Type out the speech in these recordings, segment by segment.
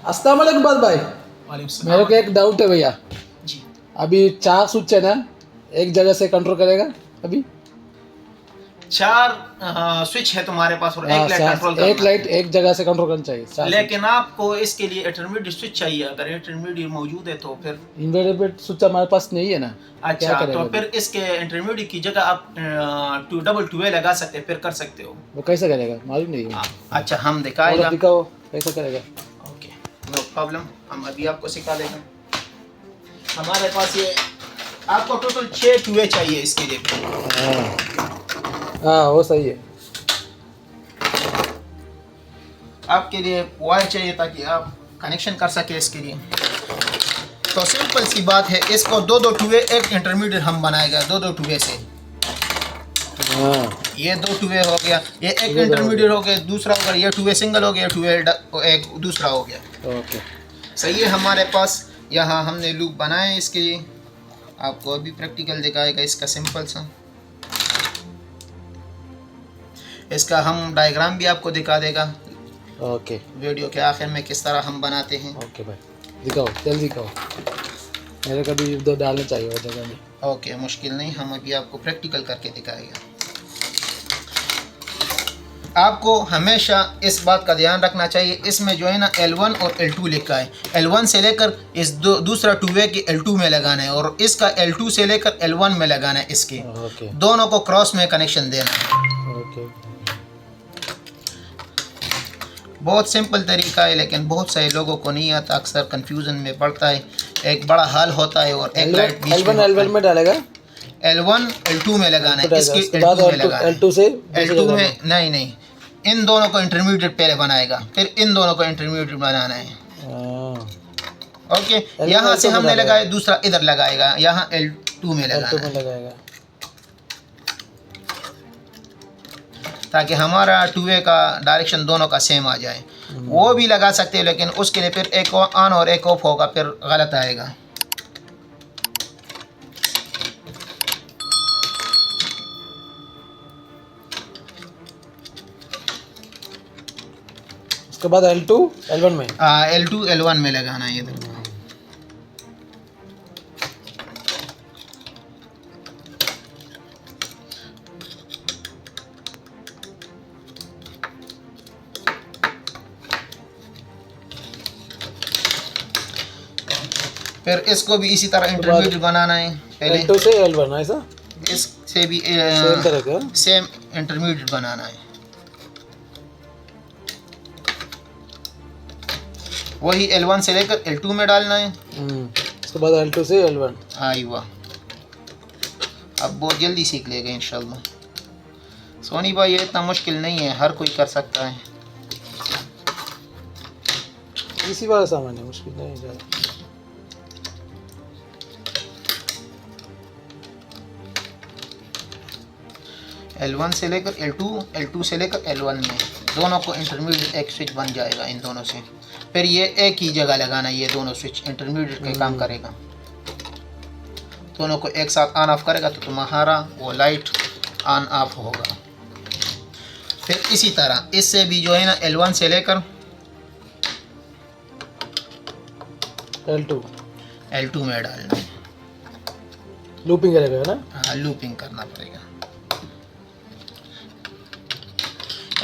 अस्सलाम वालेकुम बात भाई, वालेकुम सलाम। मेरे को एक डाउट है भैया। जी, अभी 4 स्विच है ना, एक जगह से कंट्रोल करेगा अभी? 4 स्विच है तुम्हारे पास और हाँ, एक लाइट कंट्रोल एक करना लाइट है। एक जगह से कंट्रोल करना चाहिए, 4 स्विच। लेकिन आपको इसके लिए इंटरमीडिएट स्विच चाहिए। अगर इंटरमीडिएट मौजूद है तो फिर इन्वर्टर स्विच हमारे पास नहीं है ना, क्या अच्छा, करेगा तो अभी? फिर इसके इंटरमीडिएट की जगह आप डबल टू वे लगा सकते हैं, फिर कर सकते हो। वो कैसे करेगा मालूम नहीं है। अच्छा, हम और दिखाएगा। दिखाओ कैसे करेगा। ओके, नो प्रॉब्लम, हम अभी आपको सिखा देंगे। हमारे पास ये आपको टोटल 6 टू वे चाहिए इसके लिए। हाँ हाँ, वो सही है। आपके लिए वायर चाहिए ताकि आप कनेक्शन कर सके इसके लिए। तो सिंपल सी बात है, इसको दो टू वे एक इंटरमीडिएट हम बनाएगा दो टू वे से। हाँ, ये 2 टू वे हो गया, ये एक ये इंटरमीडिएट हो गया, दूसरा हो गया, ये टू वे सिंगल हो गया, टू वे एक दूसरा हो गया। ओके। सही है। हमारे पास यहाँ हमने लूप बनाए हैं इसके लिए। आपको अभी प्रैक्टिकल दिखाएगा इसका सिंपल सा। इसका हम डायग्राम भी आपको दिखा देगा ओके वीडियो के आखिर में, किस तरह हम बनाते हैं। ओके भाई, दिखाओ जल्दी दिखाओ, मेरे को भी दो डालने चाहिए वो जगह में। ओके, मुश्किल नहीं, हम अभी आपको प्रैक्टिकल करके दिखाएगा। आपको हमेशा इस बात का ध्यान रखना चाहिए, इसमें जो है ना L1 और L2 लिखा है। L1 से लेकर इस दूसरा टू वे की L2 में लगाना है, और इसका L2 से लेकर L1 में लगाना है। इसके ओके दोनों को क्रॉस में कनेक्शन देना है। ओके। बहुत सिंपल तरीका है, लेकिन बहुत सारे लोगों को नहीं आता, अक्सर कंफ्यूजन में पड़ता है। एक बड़ा हल होता है और एक लाइट बीच में L1 L1 में डालेगा, L1 L2 में लगाना है, इसके उसके बाद L2 में लगाना है। L2 से L2 में नहीं, इन दोनों को इंटरमीडिएट पहले बनाएगा, फिर इन दोनों को इंटरमीडिएट बनाना है। ओके, यहाँ से हमने लगाया, दूसरा इधर लगाएगा, यहाँ L2 में लगाना है, ताकि हमारा टू वे का डायरेक्शन दोनों का सेम आ जाए। वो भी लगा सकते हैं, लेकिन उसके लिए फिर एक ऑन और एक ऑफ होगा, फिर गलत आएगा। उसके बाद L2 L1 में। L2 L1 में लगाना है इधर। फिर इसको भी इसी तरह इंटरमीडिएट बनाना है। पहले L2 से L1 ऐसा इससे भी सेम तरह का सेम इंटरमीडिएट बनाना है। वही L1 से लेकर L2 में डालना है। उसके बाद L2 से L1। आइवा, अब बहुत जल्दी सीख लेगा इंशाल्लाह। सोनी भाई, ये इतना मुश्किल नहीं है, हर कोई कर सकता है। इसी वाला सामान है, मुश्किल नहीं है ज़्यादा। L1 से लेकर L2, L2 से लेकर L1 में दोनों को इंटरमीडिएट एक स्विच बन जाएगा इन दोनों से। फिर ये एक ही जगह लगाना, ये दोनों स्विच इंटरमीडिएट का काम करेगा। दोनों को एक साथ ऑन ऑफ करेगा तो तुम्हारा वो लाइट ऑन ऑफ होगा। फिर इसी तरह इससे भी जो है ना L1 से लेकर L2 में डालना है। लूपिंग करेगा ना? हाँ, लूपिंग करना पड़ेगा।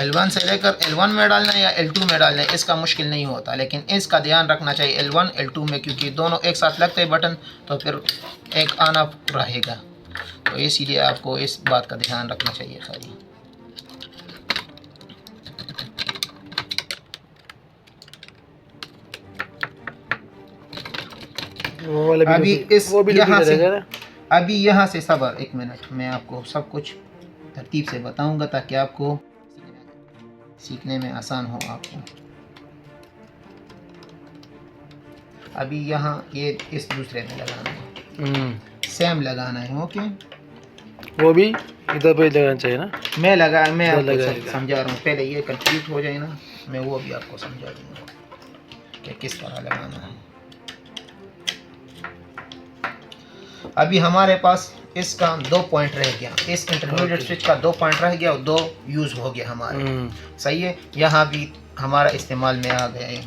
L1 से लेकर L1 में डालना है या L2 में डालना है, इसका मुश्किल नहीं होता, लेकिन इसका ध्यान रखना चाहिए L1 L2 में, क्योंकि दोनों एक साथ लगते हैं बटन, तो फिर एक ऑन ऑफ रहेगा। तो इसीलिए आपको इस बात का ध्यान रखना चाहिए खाली। अभी इस यहाँ से अभी यहाँ से सबर, एक मिनट, मैं आपको सब कुछ तरतीब से बताऊंगा ताकि आपको सीखने में आसान हो आपको। अभी यहाँ ये इस दूसरे में लगाना है, सेम लगाना है। ओके, वो भी इधर पे लगाना चाहिए ना? मैं आपको समझा रहा हूँ, पहले ये कंप्लीट हो जाए ना, मैं वो भी आपको समझा दूँगा कि किस तरह लगाना है। अभी हमारे पास इसका 2 पॉइंट रह गया, इस इंटरमीडिएट स्विच का 2 पॉइंट रह गया और 2 यूज़ हो गया हमारे। सही है, यहाँ भी हमारा इस्तेमाल में आ गया है।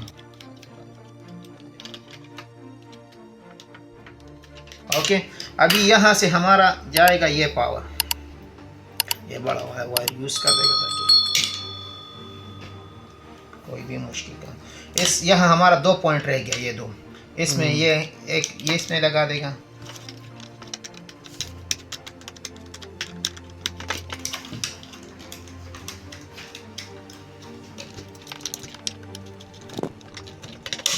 ओके, अभी यहाँ से हमारा जाएगा ये पावर, ये बड़ा हुआ है वायर यूज़ कर देगा ताकि कोई भी मुश्किल का इस यहाँ हमारा 2 पॉइंट रह गया, ये 2 इसमें ये एक ये इसमें लगा देगा।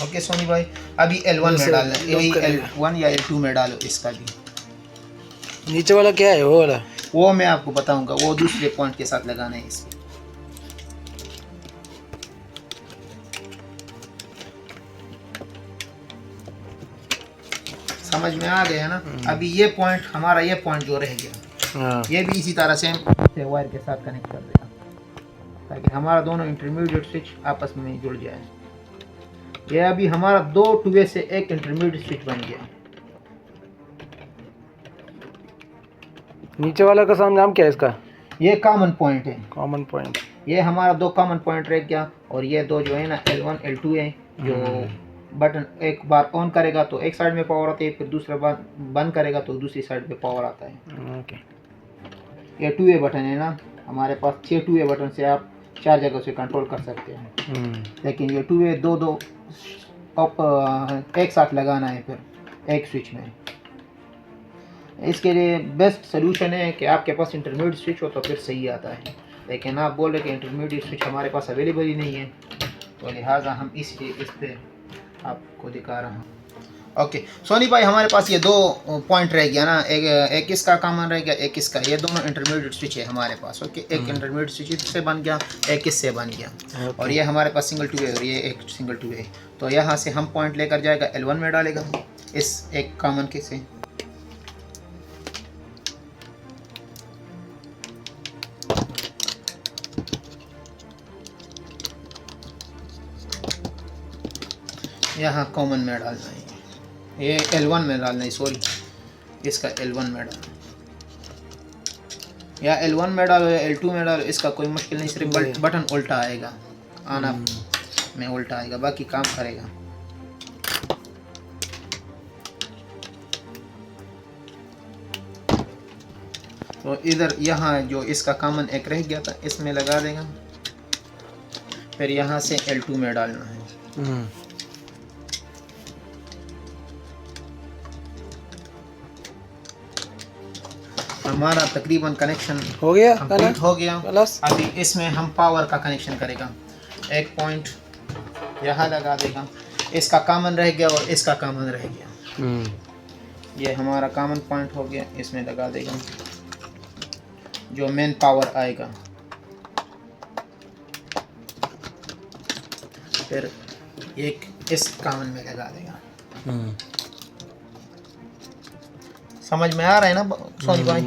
ओके सोनी भाई, अभी L1 में डालना है, यही L1 या L2 में डालो इसका भी। नीचे वाला क्या है वो वाला? वो मैं आपको बताऊंगा, वो दूसरे पॉइंट के साथ लगाना है इसमें। समझ में आ गया ना? अभी ये पॉइंट हमारा, ये पॉइंट जो रह गया, ये भी इसी तरह से वायर के साथ कनेक्ट कर देगा ताकि हमारा दोनों इंटरमीडिएट स्विच आपस में जुड़ जाए। ये अभी हमारा 2 टू वे से एक इंटरमीडिएट स्विच बन गया। नीचे वाला का नाम क्या है इसका? ये कॉमन पॉइंट है, कॉमन पॉइंट। ये हमारा 2 कॉमन पॉइंट रह गया, और ये 2 जो है ना L1 L2 है, जो बटन एक बार ऑन करेगा तो एक साइड में पावर आती है, फिर दूसरा बार बंद करेगा तो दूसरी साइड पे पावर आता है। ओके, ये 2 वे बटन है ना, हमारे पास 6 2 वे बटन से आप 4 जगह से कंट्रोल कर सकते हैं। लेकिन ये 2 वे 2 एक साथ लगाना है फिर एक स्विच में। इसके लिए बेस्ट सोल्यूशन है कि आपके पास इंटरमीडिएट स्विच हो तो फिर सही आता है, लेकिन आप बोल रहे कि इंटरमीडिएट स्विच हमारे पास अवेलेबल ही नहीं है, तो लिहाजा हम इसलिए इस पर आपको दिखा रहा हूँ। ओके सोनी भाई, हमारे पास ये 2 पॉइंट रह गया ना, एक इसका कॉमन रह गया, एक इसका, ये दोनों इंटरमीडिएट स्विच है हमारे पास। ओके, एक इंटरमीडिएट स्विच इससे बन गया, एक इससे बन गया, और ये हमारे पास सिंगल 2 वे और ये एक सिंगल 2 वे। तो यहाँ से हम पॉइंट लेकर जाएगा L1 में डालेगा इस एक कॉमन के से। यहाँ कॉमन में डालना है, ये L1 में डालना है, सॉरी इसका L1 में डालना, या L1 में डालो या L2 में डालो, इसका कोई मुश्किल नहीं, सिर्फ बटन उल्टा आएगा, ऑन ऑफ में उल्टा आएगा, बाकी काम करेगा। तो इधर यहाँ जो इसका कॉमन एक रह गया था इसमें लगा देगा, फिर यहाँ से L2 में डालना है। हमारा तकरीबन कनेक्शन हो गया, कंप्लीट हो गया। प्लस अभी इसमें हम पावर का कनेक्शन करेगा, एक पॉइंट यहाँ लगा देगा, इसका कॉमन रह गया और इसका कॉमन रह गया, ये हमारा कॉमन पॉइंट हो गया, इसमें लगा देगा जो मेन पावर आएगा, फिर एक इस कॉमन में लगा देगा। समझ में आ रहा है ना सोनी भाई?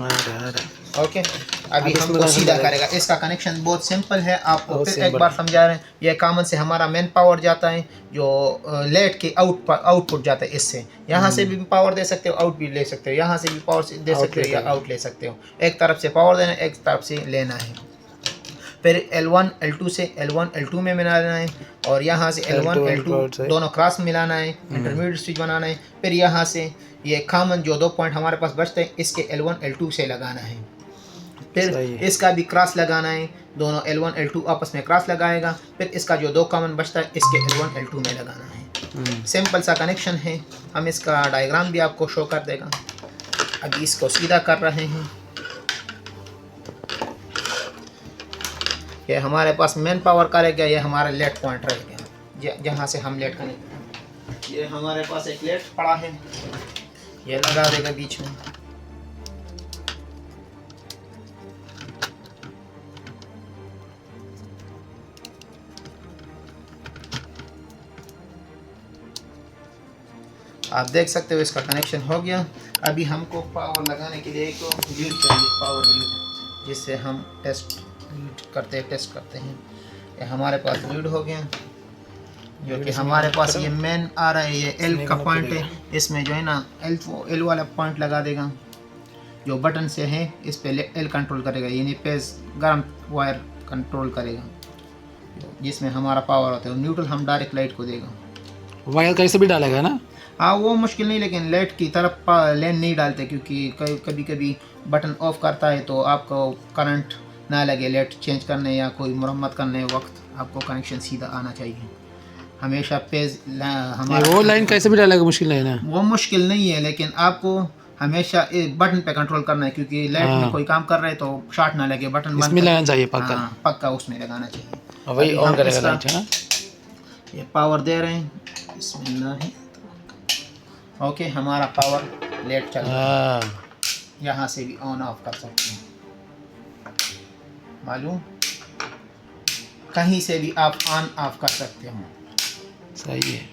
ओके, अभी हमको सीधा करेगा, इसका कनेक्शन बहुत सिंपल है, आपको फिर एक बार समझा रहे हैं। ये कॉमन से हमारा मेन पावर जाता है, जो लेट के आउटपुट जाता है, इससे यहाँ से भी पावर दे सकते हो, आउट भी ले सकते हो, यहाँ से भी पावर दे सकते हो या आउट ले सकते हो, एक तरफ से पावर देना, एक तरफ से लेना है। फिर L1 L2 से L1 L2 में मिलाना है, और यहाँ से L1 L2 दोनों क्रॉस मिलाना है, इंटरमीडिएट स्विच बनाना है। फिर यहाँ से ये कॉमन जो 2 पॉइंट हमारे पास बचते हैं, इसके L1 L2 से लगाना है, फिर इसका भी क्रॉस लगाना है, दोनों L1 L2 आपस में क्रॉस लगाएगा, फिर इसका जो 2 कॉमन बचता है इसके L1 L2 में लगाना है। सिंपल सा कनेक्शन है, हम इसका डायग्राम भी आपको शो कर देगा। अभी इसको सीधा कर रहे हैं, ये हमारे पास मेन पावर का रह गया, ये हमारा लेट पॉइंट रह गया, जहाँ से हम लेट करेंगे। ये हमारे पास एक लेट पड़ा है, ये लगा देगा बीच में। आप देख सकते हो इसका कनेक्शन हो गया। अभी हमको पावर लगाने के लिए एक लीड चाहिए, पावर लीड, जिससे हम टेस्ट करते हैं। ये हमारे पास लीड हो गया, जो कि हमारे पास ये मेन आ रहा है, ये L का पॉइंट है, इसमें जो है ना L वाला पॉइंट लगा देगा, जो बटन से है इस पे L कंट्रोल करेगा, यानी पेज गर्म वायर कंट्रोल करेगा, जिसमें हमारा पावर होता है। न्यूट्रल हम डायरेक्ट लाइट को देगा, वायर कैसे भी डालेगा ना। हाँ वो मुश्किल नहीं, लेकिन लेट की तरफ लेन नहीं डालते, क्योंकि कभी कभी बटन ऑफ करता है तो आपको करंट ना लगे। लेट चेंज करने या कोई मरम्मत करने वक्त आपको कनेक्शन सीधा आना चाहिए हमेशा। पेज हमारा वो लाइन कैसे भी डालेगा, मुश्किल नहीं है ना? वो मुश्किल नहीं है, लेकिन आपको हमेशा बटन पे कंट्रोल करना है, क्योंकि लाइट में हाँ। कोई काम कर रहे हैं तो शॉर्ट ना लगे। बटन बंद इसमें कर- लगाना चाहिए पक्का। हाँ, पक्का उसमें लगाना चाहिए। वही अभी ऑन हम करेगा इसका लाइट, है ना? ये पावर दे रहे हैं, बिस्मिल्लाह। ओके, हमारा पावर लेट चल रहा है। हाँ यहाँ से भी ऑन ऑफ कर सकते हैं, मालूम, कहीं से भी आप ऑन ऑफ कर सकते हो। सही है।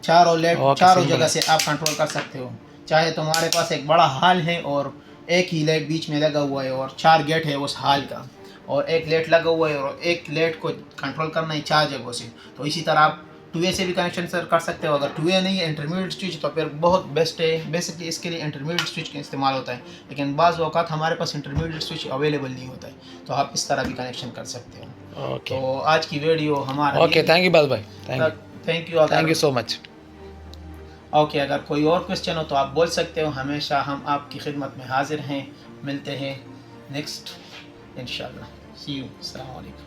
चारों लेट ओके, चारों सिंपल जगह है। से आप कंट्रोल कर सकते हो। चाहे तुम्हारे पास एक बड़ा हॉल है और एक ही लाइट बीच में लगा हुआ है और 4 गेट है उस हॉल का, और एक लेट लगा हुआ है और एक लेट को कंट्रोल करना है 4 जगहों से, तो इसी तरह आप 2 से भी कनेक्शन सर कर सकते हो। अगर 2 नहीं है इंटरमीडिएट स्विच, तो फिर बहुत बेस्ट है। बेसिकली इसके लिए इंटरमीडिएट स्विच का इस्तेमाल होता है, लेकिन बाज़ औक़ात हमारे पास इंटरमीडिएट स्विच अवेलेबल नहीं होता है, तो आप इस तरह भी कनेक्शन कर सकते हो। ओके तो आज की वीडियो हमारा ओके, थैंक यू बाल भाई, thank you. Thank you so much. Okay, अगर कोई और क्वेश्चन हो तो आप बोल सकते हो, हमेशा हम आपकी खिदमत में हाजिर हैं। मिलते हैं नेक्स्ट इंशाल्लाह। सी यू, अस्सलाम वालेकुम।